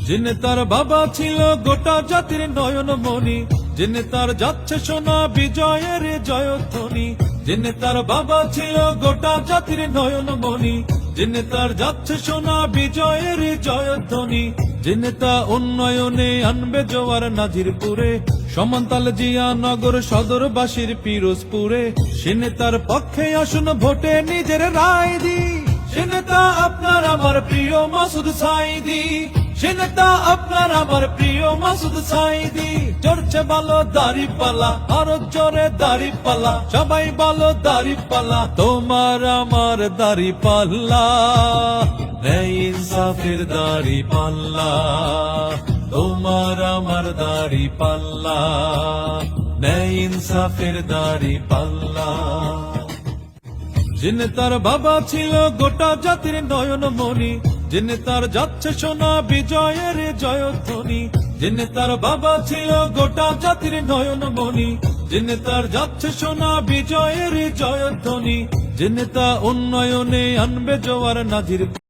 যে নেতার বাবা ছিল গোটা জাতির নয়নমণি, যে নেতার যাচ্ছে শোনা বিজয়ের জয়ধ্বনি। যে নেতার বাবা ছিল গোটা জাতির নয়নমণি, যে নেতার যাচ্ছে শোনা বিজয়ের জয়ধ্বনি। যে নেতা উন্নয়নে আনবে জোয়ার নাজিরপুরে, সমান্তাল জিয়া নগর সদরবাসীর পিরোজপুরে। সে নেতার পক্ষে আসুন ভোটে নিজের রায় দি, সে নেতা আপনার আমার প্রিয় মাসুদ সাঈদী। সে নেতা আপনার আমার প্রিয় মাসুদ সাঈদী। চড়ছে ভালো দাড়িপাল্লা, আরো জোরে দাড়িপাল্লা, সবাই ভালো দাড়িপাল্লা, তোমার আমার দাড়িপাল্লা, ন্যায় ইনসাফের দাড়িপাল্লা, তোমার আমার দাড়িপাল্লা, ন্যায় ইনসাফের দাড়িপাল্লা। যে নেতার বাবা ছিল গোটা জাতির নয়নমণি, যে নেতার যাচ্ছে শোনা বিজয়ের জয়ধ্বনি। যে নেতার বাবা ছিল গোটা জাতির নয়নমণি, যে নেতার যাচ্ছে শোনা বিজয়ের জয়ধ্বনি। যে নেতা উন্নয়নে আনবে জোয়ার নাজির